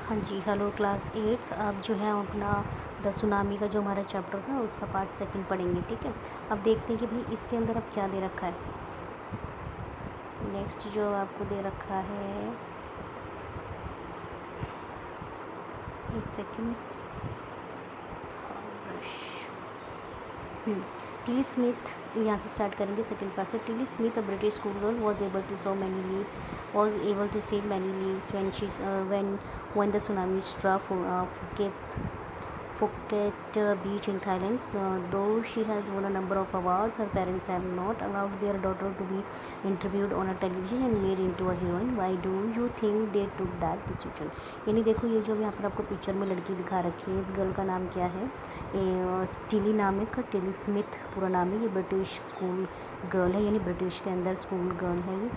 हाँ जी, hello class 8। अब जो है अपना द सुनामी का जो हमारा चैप्टर था उसका पार्ट सेकंड पढ़ेंगे, ठीक है। अब देखते हैं कि भाई इसके अंदर अब क्या दे रखा है। नेक्स्ट जो आपको दे रखा है, एक सेकंड। टिली स्मिथ, यहाँ से स्टार्ट करेंगे सेकंड पार्ट से। Tilly Smith, a British school girl, was able to see many leaves when the tsunami struck Phuket beach in Thailand. Though she has won a number of awards, her parents have not allowed their daughter to be interviewed on a television and made into a heroine. Why do you think they took that decision? यानी देखो, ये जो यहाँ पर आपको picture में लड़की दिखा रखी है, इस गर्ल का नाम क्या है? टिली नाम है इसका, टिली स्मिथ पूरा नाम है। ये ब्रिटिश स्कूल गर्ल है, यानी ब्रिटिश के अंदर स्कूल गर्ल है ये,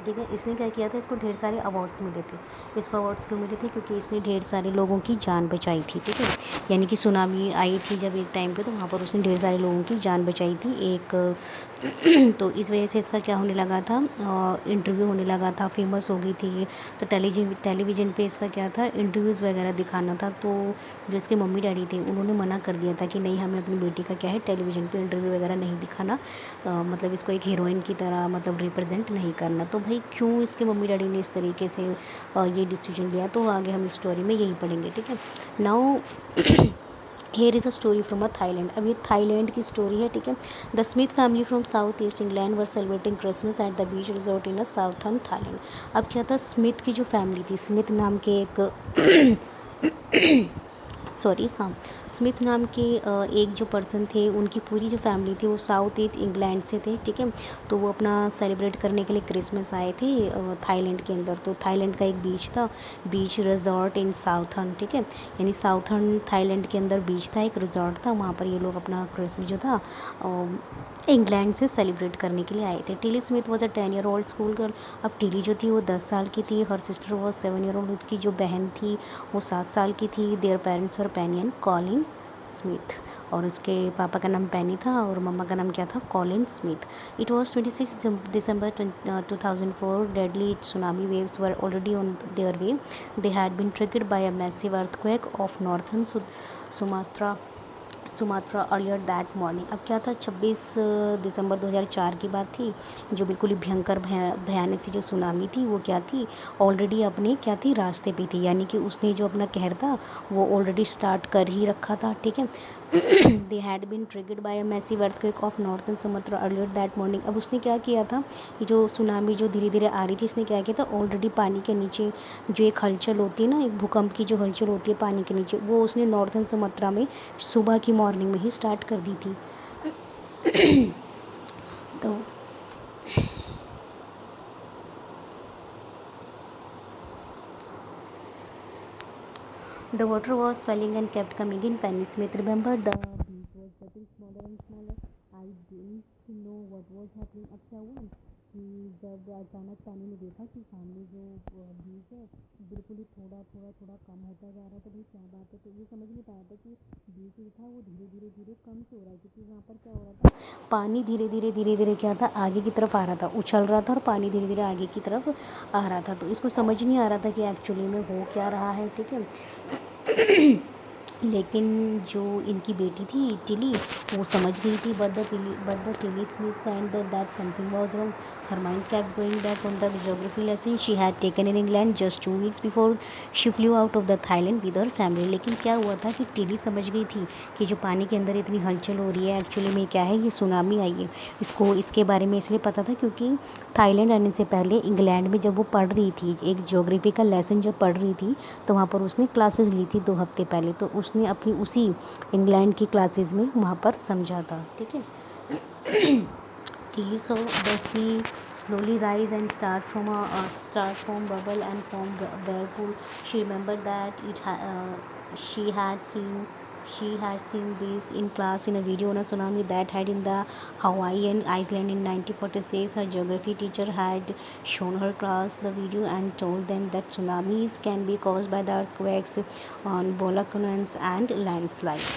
ठीक है। इसने क्या किया था, इसको ढेर सारे अवार्ड्स मिले थे। इसको अवार्ड्स क्यों मिले थे? क्योंकि इसने ढेर सारे लोगों की जान बचाई थी, ठीक है। यानी कि सुनामी आई थी जब एक टाइम पे, तो वहाँ पर उसने ढेर सारे लोगों की जान बचाई थी एक तो इस वजह से इसका क्या होने लगा था, इंटरव्यू होने लगा था, फेमस हो गई थी ये। तो टेलीविज़न पे इसका क्या था, इंटरव्यूज़ वगैरह दिखाना था। तो जो इसके मम्मी डैडी थे उन्होंने मना कर दिया था कि नहीं, हमें अपनी बेटी का क्या है, टेलीविज़न पे इंटरव्यू वगैरह नहीं दिखाना, मतलब इसको एक हीरोइन की तरह मतलब रिप्रेजेंट नहीं करना। तो भाई क्यों इसके मम्मी डैडी ने इस तरीके से ये डिसीजन लिया, तो आगे हम इस स्टोरी में यही पढ़ेंगे, ठीक है। Now here is a story from a Thailand. अब ये थाईलैंड की स्टोरी है, ठीक है। The Smith family from south east England were celebrating Christmas at the beach resort in a southern Thailand. अब क्या था, स्मिथ की जो फैमिली थी, स्मिथ नाम के एक सॉरी, हाँ, स्मिथ नाम के एक जो पर्सन थे, उनकी पूरी जो फैमिली थी वो साउथ ईस्ट इंग्लैंड से थे, ठीक है। तो वो अपना सेलिब्रेट करने के लिए क्रिसमस आए थे थाईलैंड के अंदर। तो थाईलैंड का एक बीच था, बीच रिजॉर्ट इन साउथर्न, ठीक है। यानी साउथर्न थाईलैंड के अंदर बीच था, एक रिजॉर्ट था, वहाँ पर ये लोग अपना क्रिसमस जो था इंग्लैंड से सेलिब्रेट करने के लिए आए थे। Tilly Smith was a 10-year-old school girl. अब टिली जो थी वो 10 साल की थी। Her sister was 7-year-old। उसकी जो बहन थी वो 7 साल की थी। Their parents were Penney and Colin Smith, और उसके पापा का नाम पेनी था और मम्मा का नाम क्या था, Colin Smith. It was 26 December 2004. Deadly tsunami waves were already on their way. They had been triggered by a massive earthquake of northern Sumatra earlier that morning. अब क्या था, 26 दिसंबर 2004 की बात थी। जो बिल्कुल ही भयंकर भयानक सी जो सुनामी थी वो क्या थी, ऑलरेडी अपने क्या थी, रास्ते पे थी। यानी कि उसने जो अपना कहर था वो ऑलरेडी स्टार्ट कर ही रखा था, ठीक है। They had been triggered by a massive earthquake off northern Sumatra earlier that morning. अब उसने क्या किया था, ये जो सुनामी जो धीरे धीरे आ रही थी, इसने क्या किया था, ऑलरेडी पानी के नीचे जो एक हलचल होती है ना, एक भूकंप की जो हलचल होती है पानी के नीचे, वो उसने नॉर्थन सुमात्रा में सुबह की मॉर्निंग में ही स्टार्ट कर दी थी। तो the water was swelling and kept coming in. Penny Smith remembered the beach was getting smaller and smaller. I didn't know what was happening. अब क्या हुआ कि जब अचानक पैनी ने देखा कि सामने जो बीच है बिल्कुल ही थोड़ा कम होता जा रहा था। भाई क्या बात है, तो ये समझ नहीं पाया था कि बीच जो था वो धीरे धीरे कम से हो रहा है, क्योंकि वहाँ पर क्या हो रहा था, पानी धीरे धीरे क्या था, आगे की तरफ आ रहा था, उछल रहा था, और पानी धीरे धीरे आगे की तरफ आ रहा था। तो इसको समझ नहीं आ रहा था कि एक्चुअली में हो क्या रहा है, ठीक है। लेकिन जो इनकी बेटी थी टिली, वो समझ गई थी। But the Tilly Smith said that something was wrong. Her mind kept going back on the geography lesson she had taken in England just 2 weeks before she flew out of the Thailand with her family. लेकिन क्या हुआ था कि Tilly समझ गई थी कि जो पानी के अंदर इतनी हलचल हो रही है, एक्चुअली में क्या है, ये सुनामी आई है। इसको इसके बारे में इसलिए पता था क्योंकि थाईलैंड आने से पहले इंग्लैंड में जब वो पढ़ रही थी, एक ज्योग्राफी का लेसन जब पढ़ रही थी, तो वहाँ पर उसने क्लासेस ली थी 2 हफ्ते पहले। तो उसने अपनी उसी इंग्लैंड की क्लासेस में वहाँ पर समझा था, ठीक है। Tilly saw the sea slowly rise and start from bubble and from whirlpool. She remembered that she had seen this in class in a video on a tsunami that had in the Hawaiian island in 1946. Her geography teacher had shown her class the video and told them that tsunamis can be caused by the earthquakes on volcanoes and landslides.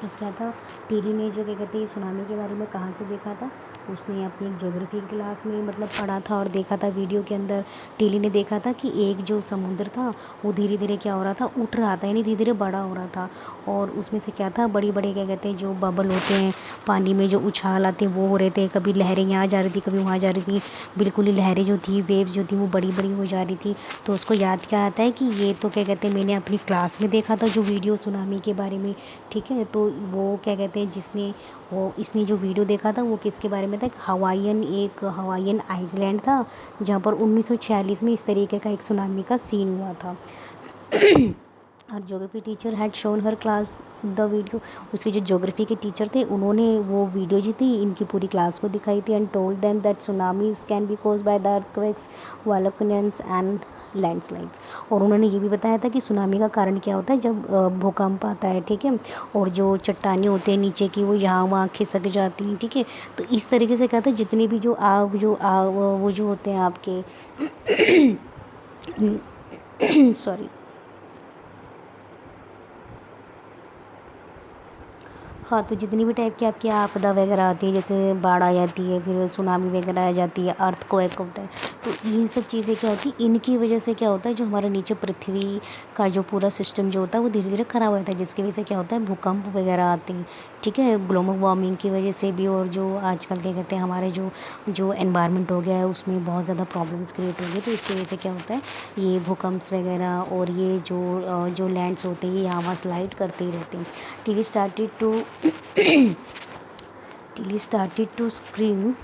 तो क्या था, Tilly ने जो क्या कहते हैं tsunami के बारे में कहाँ से देखा था, उसने अपनी एक ज्योग्राफी क्लास में मतलब पढ़ा था और देखा था वीडियो के अंदर, टीली ने देखा था कि एक जो समुद्र था वो धीरे धीरे क्या हो रहा था, उठ रहा था, यानी धीरे धीरे बड़ा हो रहा था। और उसमें से क्या था, बड़ी बड़े क्या कहते हैं जो बबल होते हैं पानी में, जो उछाल आते हैं वो हो रहे थे, कभी लहरें यहाँ जा रही थी कभी वहाँ जा रही थी, बिल्कुल ही लहरें जो थी, वेव्स जो थी वो बड़ी बड़ी हो जा रही थी। तो उसको याद क्या आता है कि ये तो क्या कहते हैं मैंने अपनी क्लास में देखा था जो वीडियो सुनामी के बारे में। ठीक है, तो वो क्या कहते हैं जिसने वो इसने जो वीडियो देखा था वो किसके बारे में था, एक हवाईयन आइसलैंड था जहाँ पर 1946 में इस तरीके का एक सुनामी का सीन हुआ था। Her geography teacher had shown her class the video. उसके जो ज्योग्राफी के टीचर थे उन्होंने वो वीडियो जो थी इनकी पूरी क्लास को दिखाई थी, and told them that tsunamis can be caused by the earthquakes, volcanoes and landslides. और उन्होंने ये भी बताया था कि सुनामी का कारण क्या होता है जब भूकंप आता है। ठीक है, और जो चट्टानें होते हैं नीचे की वो यहाँ वहाँ खिसक जाती हैं। ठीक है, तो इस तरीके से क्या था, जितने भी जो वो जो होते हैं आपके सॉरी, हाँ, तो जितनी भी टाइप की आपकी आपदा वगैरह आती है, जैसे बाढ़ आ जाती है, फिर सुनामी वगैरह आ जाती है, अर्थक्वेक होता है, तो ये सब चीज़ें क्या होती है, इनकी वजह से क्या होता है, जो हमारे नीचे पृथ्वी का जो पूरा सिस्टम जो होता है वो धीरे धीरे ख़राब हो जाता है, जिसकी वजह से क्या होता है, भूकंप वगैरह आते हैं। ठीक है, ग्लोबल वार्मिंग की वजह से भी, और जो आजकल क्या कहते हैं हमारे जो जो एनवायरनमेंट हो गया है उसमें बहुत ज़्यादा प्रॉब्लम्स क्रिएट हो गई, तो इसकी वजह से क्या होता है, ये भूकंप्स वगैरह और ये जो लैंड्स होते हैं ये यहाँ वहाँ स्लाइड करते ही रहते हैं। Till started to till he started to scream.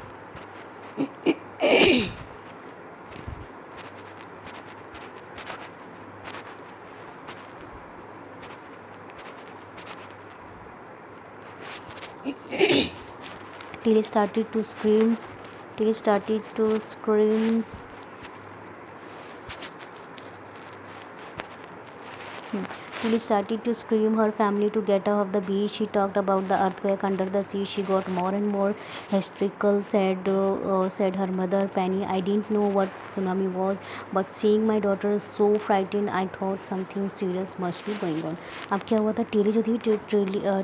till he started to scream till he started to scream Till he started to scream her family to get off the beach. She talked about the earthquake under the sea. She got more and more hysterical, said her mother, Penny. I didn't know what tsunami was, but seeing my daughter so frightened, I thought something serious must be going on. अब क्या हुआ था, Tilly जो थी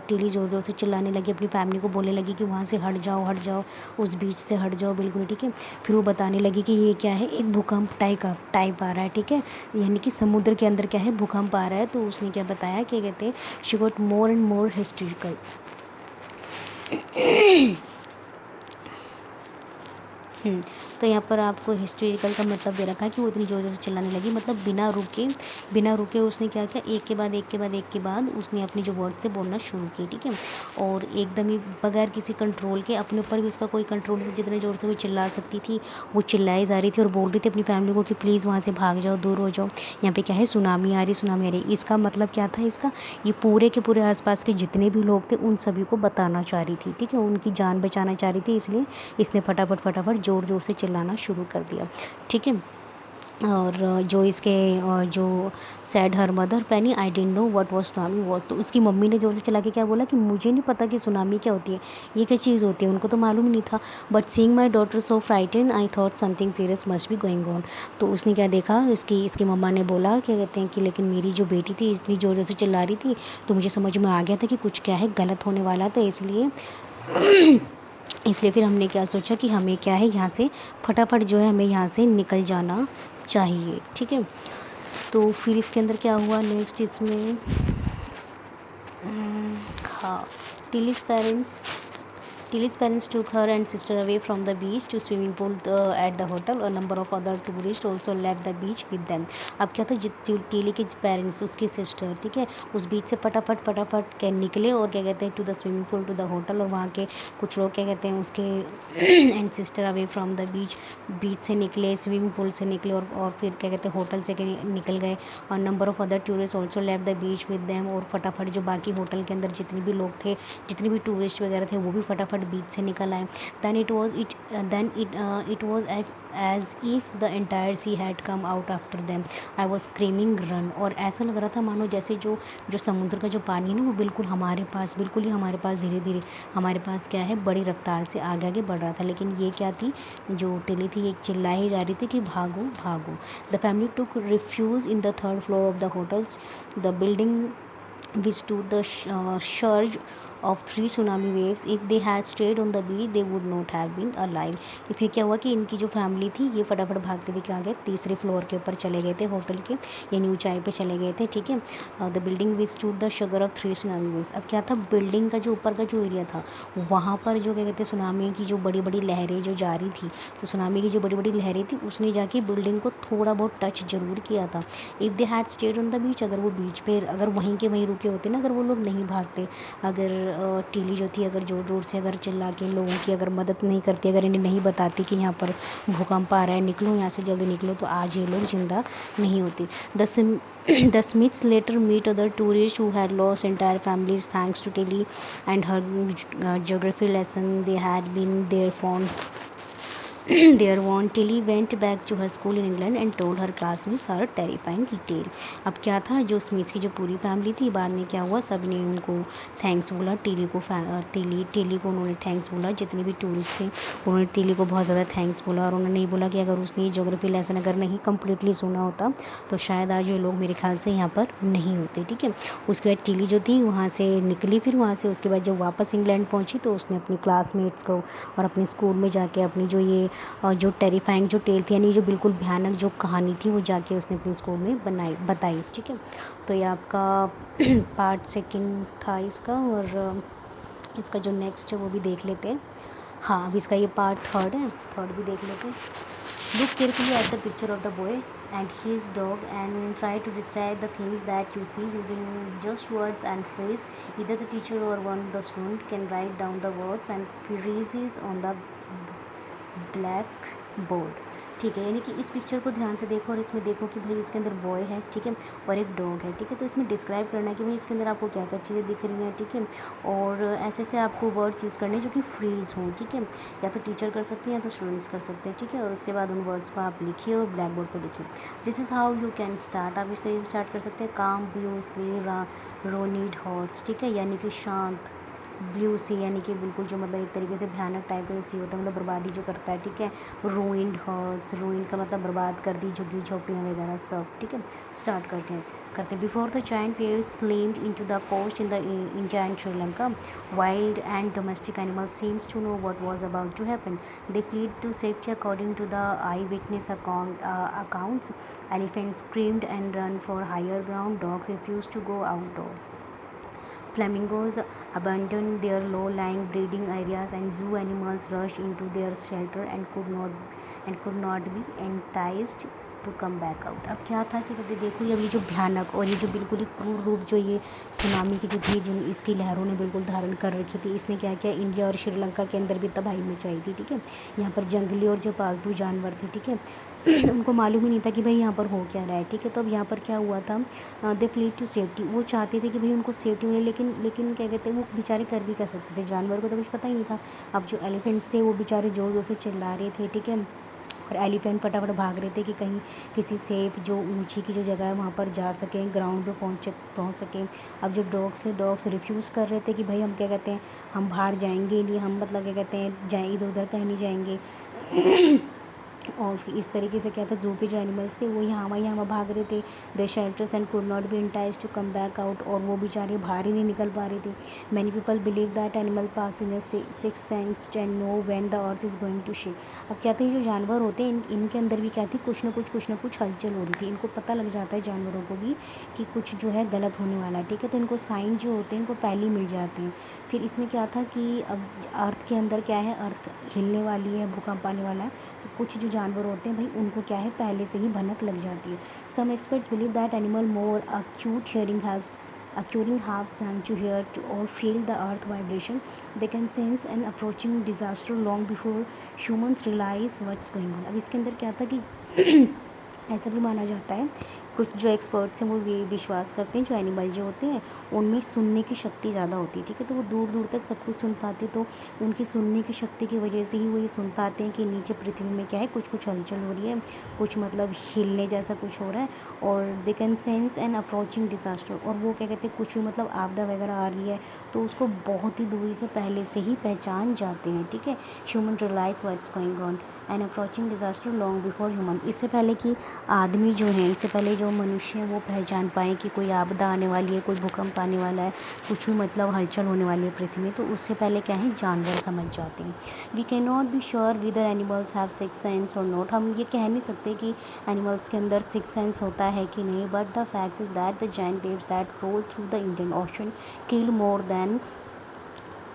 Tilly ज़ोर ज़ोर से चिल्लाने लगी, अपनी फैमिली को बोलने लगी कि वहाँ से हट जाओ, उस बीच से हट जाओ बिल्कुल। ठीक है, फिर वो बताने लगी कि ये क्या है, एक भूकंप टाइप आ रहा है। ठीक है, यानी कि समुद्र के अंदर क्या है, भूकंप आ रहा है। तो उसने क्या बताया, क्या कहते हैं, she got more and more historical. तो यहाँ पर आपको हिस्ट्रिकल का मतलब दे रखा है कि वो इतनी ज़ोर ज़ोर से चिल्लाने लगी, मतलब बिना रुके उसने क्या किया, एक के बाद उसने अपनी जो वर्ड से बोलना शुरू की। ठीक है, और एकदम ही बगैर किसी कंट्रोल के, अपने ऊपर भी उसका कोई कंट्रोल नहीं, जितने ज़ोर से वो चिल्ला सकती थी वो चिल्लाई जा रही थी और बोल रही थी अपनी फैमिली को कि प्लीज़ वहाँ से भाग जाओ, दूर हो जाओ, यहाँ पे क्या है, सुनामी आ रही। इसका मतलब क्या था, इसका ये पूरे के पूरे आसपास के जितने भी लोग थे उन सभी को बताना चाह रही थी। ठीक है, उनकी जान बचाना चाह रही थी, इसलिए इसने फटाफट ज़ोर ज़ोर से चिल्लाना शुरू कर दिया। ठीक है, और जो said her mother, Penny, I didn't know what was tsunami was. तो उसकी मम्मी ने ज़ोर से चिल्ला के क्या बोला कि मुझे नहीं पता कि सुनामी क्या होती है, ये क्या चीज़ होती है, उनको तो मालूम ही नहीं था। But seeing my daughter so frightened, I thought something serious must be going on. तो उसने क्या देखा, इसकी मम्मा ने बोला, क्या कहते हैं कि लेकिन मेरी जो बेटी थी इतनी ज़ोर ज़ोर से चिल्ला रही थी, तो मुझे समझ में आ गया था कि कुछ क्या है, गलत होने वाला था। इसलिए फिर हमने क्या सोचा कि हमें क्या है, यहाँ से फटाफट जो है हमें यहाँ से निकल जाना चाहिए। ठीक है, तो फिर इसके अंदर क्या हुआ नेक्स्ट इसमें, हाँ, टिलीज parents Tilly's parents took her and sister away from the beach to swimming pool at the hotel. A number of other tourists also left the beach with them. अब क्या था, टिली के पेरेंट्स, उसकी sister, ठीक है, उस बीच से फटाफट के निकले और क्या कहते हैं to the swimming pool, to the hotel, और वहाँ के कुछ लोग क्या कहते हैं उसके and sister away from the beach से निकले, स्विमिंग पूल से निकले, और फिर क्या कहते हैं होटल से निकल गए। और number of other tourist also left the beach with them, और फटाफट जो बाकी होटल के अंदर जितने भी लोग थे, जितने भी टूरिस्ट वगैरह थे, वो भी फटाफट बीच से निकल आए। then it was as if the entire sea had come out after them. I was screaming run, और ऐसा लग रहा था मानो जैसे जो समुद्र का जो पानी है ना वो बिल्कुल ही हमारे पास धीरे धीरे हमारे पास क्या है, बड़ी रफ्तार से आगे बढ़ रहा था। लेकिन ये क्या थी, जो टिली थी, एक चिल्लाई जा रही थी कि भागो। The family took refuge in the third floor of the hotels, the building withstood the surge of 3 tsunami waves. If they had stayed on the beach, they would not have been alive. कि फिर क्या हुआ कि इनकी जो family थी ये फटाफट भागते हुए क्या गए, तीसरे फ्लोर के ऊपर चले गए थे होटल के, यानी ऊंचाई पे चले गए थे, ठीक है। द बिल्डिंग विथस्टूड द शगर ऑफ 3 tsunami waves। अब क्या था, बिल्डिंग का जो ऊपर का जो एरिया था वहाँ पर जो क्या कहते हैं सुनामी की जो बड़ी बड़ी लहरें जो जा रही थी, तो सुनामी की जो बड़ी बड़ी लहरें थी उसने जाके बिल्डिंग को थोड़ा बहुत टच जरूर किया था। If they had stayed on the बीच, अगर वो बीच पे अगर वहीं के वहीं रुके होते ना, अगर वो लोग नहीं भागते, अगर टीली जो थी अगर जोर जोर से अगर चिल्ला के लोगों की अगर मदद नहीं करती, अगर इन्हें नहीं बताती कि यहाँ पर भूकंप आ रहा है, निकलो यहाँ से जल्दी निकलो, तो आज ये लोग जिंदा नहीं होते। The Smiths later meet other tourists who had lost entire families thanks to Tilly and her geography lesson. They had been there for there one. Tilly went back to her school in England and told her classmates her terrifying tale. अब क्या था, जो Smiths की जो पूरी family थी, बाद में क्या हुआ, सब ने उनको थैंक्स बोला, टीली को उन्होंने थैंक्स बोला, जितने भी टूरिस्ट थे उन्होंने टीली को बहुत ज़्यादा थैंक्स बोला। और उन्होंने बोला कि अगर उसने ये ज्योग्राफी लेसन अगर नहीं कम्प्लीटली सुना होता तो शायद आज ये लोग मेरे ख्याल से यहाँ पर नहीं होते, ठीक है। उसके बाद टीली जो थी वहाँ से निकली, फिर वहाँ से उसके बाद जब वापस इंग्लैंड पहुँची तो उसने अपने क्लासमेट्स को और अपने स्कूल में जाके अपनी जो ये जो टेरिफाइंग जो टेल थी, यानी जो बिल्कुल भयानक जो कहानी थी, वो जाके उसने अपने स्कूल में बताई, ठीक है। तो ये आपका पार्ट सेकंड था इसका, और इसका जो नेक्स्ट है वो भी देख लेते हैं। हाँ, अब इसका ये पार्ट थर्ड है, थर्ड भी देख लेते हैं। Look carefully at the picture of the boy and his dog and try to describe the things that you see using just words and phrase. Either the teacher or one of the student can write down the words and phrases on the black board, ठीक है। यानी कि इस picture को ध्यान से देखो और इसमें देखो कि भाई इसके अंदर बॉय है, ठीक है, और एक डॉग है, ठीक है। तो इसमें डिस्क्राइब करना है कि भाई इसके अंदर आपको क्या क्या चीज़ें दिख रही हैं, ठीक है। और ऐसे से आपको वर्ड्स यूज़ करने हैं जो कि फ्रीज हों, ठीक है। या तो टीचर कर सकते हैं या तो स्टूडेंट्स कर सकते हैं, ठीक है। और उसके बाद उन वर्ड्स को आप लिखिए और ब्लैक बोर्ड पर लिखिए। This is how you can start. आप इस तरीके से स्टार्ट कर सकते हैं। काम ब्लू स्ली रोनीड हॉट्स, ठीक है, यानी कि शांत। ब्लू सी यानी कि बिल्कुल जो मतलब एक तरीके से भयानक टाइप का सी होता है, मतलब बर्बादी जो करता है, ठीक है। रूइंड हर्ट्स, रूइंड का मतलब बर्बाद कर दी, झुग्गी झोपड़ियाँ वगैरह सब, ठीक है। स्टार्ट करते हैं। Before the giant waves slammed into the coast in India and Sri Lanka, wild and domestic animals seems to know what was about to happen. They fled to safety according to the eyewitness accounts. Elephants screamed and ran for higher ground. Dogs refused to go outdoors. Flamingos abandoned their low-lying breeding areas and zoo animals rushed into their shelter and could not be enticed to come back out. अब क्या था कि कभी देखो ये जो भयानक और ये जो बिल्कुल ही क्रूर रूप जो ये सुनामी की जो थी, जिन इसकी लहरों ने बिल्कुल धारण कर रखी थी, इसने क्या किया, इंडिया और श्रीलंका के अंदर भी तबाही मचाई थी, ठीक है। यहाँ पर जंगली और जो पालतू जानवर थे, ठीक है, उनको मालूम ही नहीं था कि भाई यहाँ पर हो क्या रहा है, ठीक है। तो अब यहाँ पर क्या हुआ था, दे फ्लीड टू सेफ्टी। वो चाहते थे कि भाई उनको सेफ्टी मिले, लेकिन क्या कहते हैं, वो बेचारे कर भी कर सकते थे, जानवर को तो कुछ पता ही नहीं था। अब जो एलिफेंट्स थे वो बेचारे ज़ोर ज़ोर से चिल्ला रहे थे, ठीक है, और एलिफेंट फटाफट भाग रहे थे कि कहीं किसी सेफ जो ऊंची की जो जगह है वहाँ पर जा सकें, ग्राउंड पे पहुँच सकें। अब जो डॉग्स रिफ्यूज़ कर रहे थे कि भाई हम क्या कहते हैं, हम बाहर जाएंगे नहीं, हम मतलब क्या कहते हैं जाए इधर उधर कहीं नहीं जाएंगे। और फिर इस तरीके से क्या था, जू के जो एनिमल्स थे वो यहाँ भाग रहे थे। They shelters and could not be enticed to come back out, और वो बेचारे बाहर ही नहीं निकल पा रहे थे। Many people believe that animal pass in six sense and know when the earth is going to shake. अब क्या था, ये जो जानवर होते हैं इनके अंदर भी क्या थी, कुछ ना कुछ हलचल हो रही थी। इनको पता लग जाता है जानवरों को भी कि कुछ जो है गलत होने वाला है, ठीक है। तो इनको साइन जो होते हैं इनको पहले ही मिल जाते हैं। फिर इसमें क्या था कि अब अर्थ के अंदर क्या है, अर्थ हिलने वाली है, भूकंप आने वाला है, तो कुछ जो जानवर होते हैं भाई उनको क्या है, पहले से ही भनक लग जाती है। Some experts believe that animal more acute hearing halves than to hear or feel the earth vibration. They can sense an approaching disaster long before humans realize what's going on. अब इसके अंदर क्या था कि ऐसा भी माना जाता है, कुछ जो एक्सपर्ट्स हैं वो ये विश्वास करते हैं, जो एनिमल जो होते हैं उनमें सुनने की शक्ति ज़्यादा होती है, ठीक है। तो वो दूर दूर तक सब कुछ सुन पाते, तो उनकी सुनने की शक्ति की वजह से ही वो ये सुन पाते हैं कि नीचे पृथ्वी में क्या है, कुछ हलचल हो रही है, कुछ मतलब हिलने जैसा कुछ हो रहा है। और they can sense an approaching disaster, और वो क्या कहते हैं, कुछ भी मतलब आपदा वगैरह आ रही है तो उसको बहुत ही दूरी से पहले से ही पहचान जाते हैं, ठीक है। Human realise what's going on an approaching disaster long before human. इससे पहले कि आदमी जो हैं, इससे पहले जो मनुष्य हैं वो पहचान पाएँ कि कोई आपदा आने वाली है, कोई भूकंप आने वाला है, कुछ भी मतलब हलचल होने वाली है पृथ्वी में, तो उससे पहले क्या है, जानवर समझ जाते हैं। We can not be sure whether animals have six sense or not. हम ये कह नहीं सकते कि एनिमल्स के अंदर सिक्स सेंस होता है कि नहीं, but the fact is that the giant waves that roll through the Indian Ocean kill more than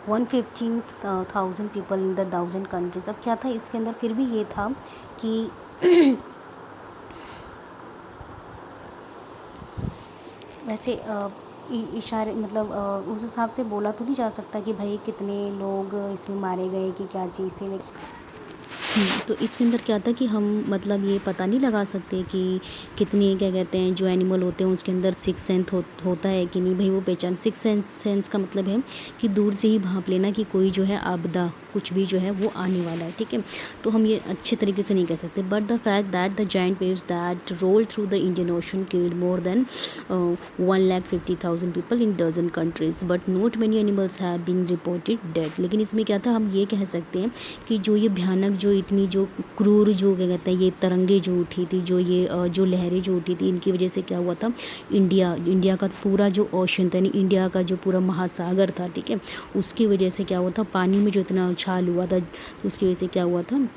115,000 people in the 1000 countries. अब क्या था इसके अंदर, फिर भी ये था कि वैसे इशारे मतलब उस हिसाब से बोला तो नहीं जा सकता कि भाई कितने लोग इसमें मारे गए कि क्या चीज़ थी, लेकिन तो इसके अंदर क्या था कि हम मतलब ये पता नहीं लगा सकते कि कितने क्या कहते हैं जो एनिमल होते हैं उसके अंदर सिक्स सेंस होता है कि नहीं। भाई वो पहचान, सिक्स सेंस का मतलब है कि दूर से ही भांप लेना कि कोई जो है आपदा कुछ भी जो है वो आने वाला है, ठीक है। तो हम ये अच्छे तरीके से नहीं कह सकते, but the fact that the giant waves that roll through the Indian Ocean killed more than 150,000 people in dozen countries but not many animals have been reported dead. लेकिन इसमें क्या था, हम ये कह सकते हैं कि जो ये भयानक, जो इतनी जो क्रूर, जो क्या कहते हैं ये तरंगे जो उठी थी, जो ये जो लहरें जो उठी थी, इनकी वजह से क्या हुआ था, इंडिया का पूरा जो ओशन था, यानी इंडिया का जो पूरा महासागर था, ठीक है, उसकी वजह से क्या हुआ था, पानी में जो इतना उछाल हुआ था उसकी वजह से क्या हुआ था,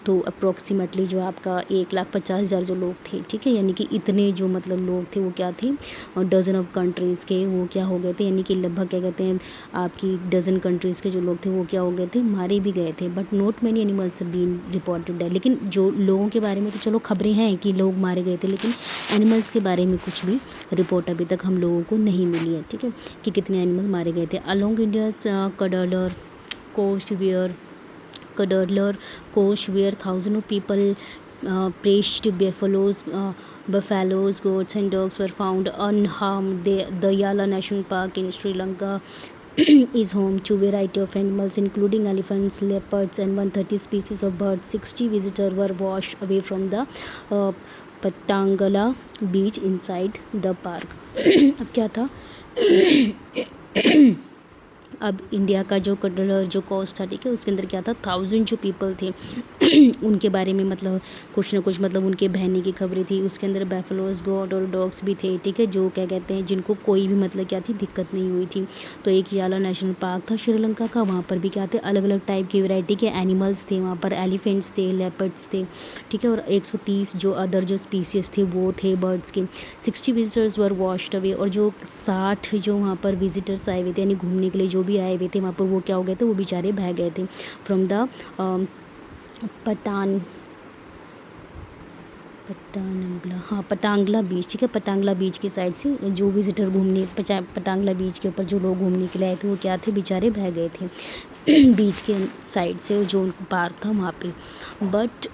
तो अप्रोक्सीमेटली जो आपका 1,50,000 जो लोग थे, ठीक है, यानी कि इतने जो मतलब लोग थे वो क्या थे, डजन ऑफ कंट्रीज़ के वो क्या हो गए थे, यानी कि लगभग क्या कहते हैं आपकी डजन कंट्रीज़ के जो लोग थे वो क्या हो गए थे, मारे भी गए थे। But not many animals been reported है। लेकिन जो लोगों के बारे में तो चलो खबरें हैं कि लोग मारे गए थे, लेकिन एनिमल्स के बारे में कुछ भी रिपोर्ट अभी तक हम लोगों को नहीं मिली है, ठीक है, कि कितने एनिमल मारे गए थे। Along India's Cuddalore coast where Kadadler coast where thousands of people perished. Buffaloes, goats, and dogs were found unharmed. The Yala National Park in Sri Lanka is home to a variety of animals, including elephants, leopards, and 130 species of birds. 60 visitors were washed away from the uh, Patangala beach inside the park. अब क्या था अब India का जो कडलर जो coast था, ठीक है, उसके अंदर क्या था, 1000 जो पीपल थे उनके बारे में मतलब कुछ ना कुछ मतलब उनके बहने की खबरें थी। उसके अंदर बैफलोज, गोट और डॉग्स भी थे, ठीक है, जो क्या कहते हैं जिनको कोई भी मतलब क्या थी, दिक्कत नहीं हुई थी। तो एक याला नेशनल पार्क था श्रीलंका का, वहाँ पर भी क्या थे, अलग अलग टाइप की वैरायटी के एनिमल्स थे। वहाँ पर एलिफेंट्स थे, लेपर्ड्स थे, ठीक है, और 130 जो अदर जो स्पीसीज थे वो थे बर्ड्स के। 60 विजिटर्स वर वॉश्ड अवे, और जो 60 जो वहाँ पर विजिटर्स आए हुए थे, यानी घूमने के लिए जो भी आए हुए थे वहाँ पर, वो क्या हो गए थे, वो बेचारे बह गए थे फ्रॉम द पटांगला बीच, ठीक है, पटांगला बीच की साइड से जो विजिटर घूमने पटांगला बीच के ऊपर जो लोग घूमने के लिए आए थे वो क्या थे, बेचारे बह गए थे बीच के साइड से जो पार्क था वहाँ पे। But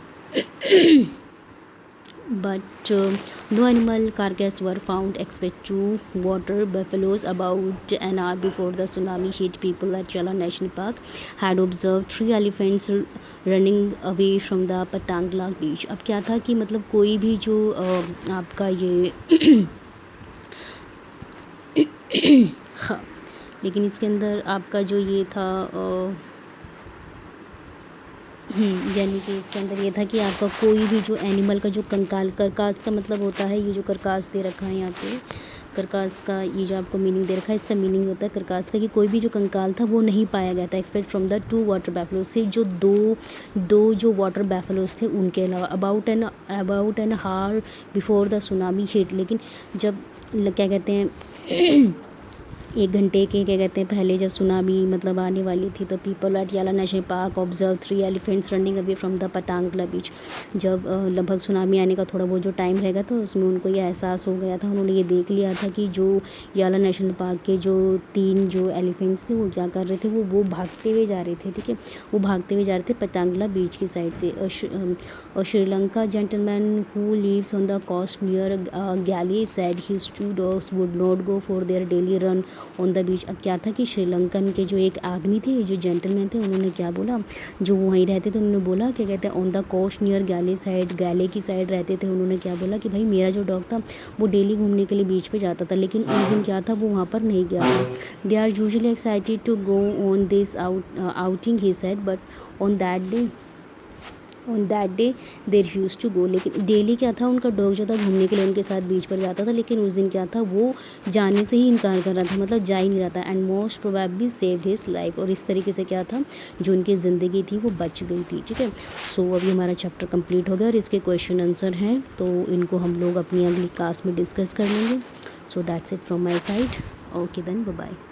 no animal carcass were found except two water buffaloes. About an hour before the tsunami hit, people at Chala National Park had observed 3 elephants running away from the Patangla beach. अब क्या था कि मतलब कोई भी जो आपका ये हाँ, लेकिन इसके अंदर आपका जो ये था यानी कि इसके अंदर ये था कि आपका कोई भी जो एनिमल का जो कंकाल, करकास का मतलब होता है, ये जो करकास दे रखा है यहाँ पे, करकास का ये जो आपको मीनिंग दे रखा है, इसका मीनिंग होता है करकास का कि कोई भी जो कंकाल था वो नहीं पाया गया था, एक्सपेक्ट फ्रॉम द 2 वाटर बैफलोज, सिर्फ जो दो जो वाटर बैफलोज थे उनके अलावा। अबाउट एन हार बिफोर द सुनामी हिट, लेकिन जब क्या कहते हैं 1 घंटे के क्या कहते हैं पहले जब सुनामी मतलब आने वाली थी, तो people at Yala national park observe 3 elephants running away from the Patanangala beach. जब लगभग सुनामी आने का थोड़ा बहुत जो टाइम रहेगा तो उसमें उनको ये एहसास हो गया था, उन्होंने ये देख लिया था कि जो याला नेशनल पार्क के जो 3 जो एलिफेंट्स थे वो क्या कर रहे थे, वो भागते हुए जा रहे थे, ठीक है, वो भागते हुए जा रहे थे पटांगला बीच की साइड से। और Sri Lanka gentleman who lives on the coast near Galle said his 2 dogs would not go for their daily run on the beach. अब क्या था कि श्रीलंकन के जो एक आदमी थे, जो जेंटलमैन थे, उन्होंने क्या बोला, जो वहीं रहते थे, उन्होंने बोला क्या कहते हैं ऑन द कोस्ट नियर गैले साइड, गैले की साइड रहते थे, उन्होंने क्या बोला कि भाई मेरा जो डॉग था वो डेली घूमने के लिए बीच पे जाता था, लेकिन उस दिन क्या था वो वहाँ पर नहीं गया था। They are usually excited to go on this outing he said, but on that day on that day they refuse to go. लेकिन डेली क्या था, उनका डॉग जो था घूमने के लिए उनके साथ बीच पर जाता था, लेकिन उस दिन क्या था, वो जाने से ही इनकार कर रहा था, मतलब जा ही नहीं रहा था। And most probably saved his life, और इस तरीके से क्या था, जो उनकी ज़िंदगी थी वो बच गई थी। ठीक है, सो अभी हमारा चैप्टर कंप्लीट हो गया और इसके क्वेश्चन आंसर हैं, तो इनको हम लोग अपनी अगली क्लास में डिस्कस कर लेंगे। So that's it from my side. Okay then, bye bye.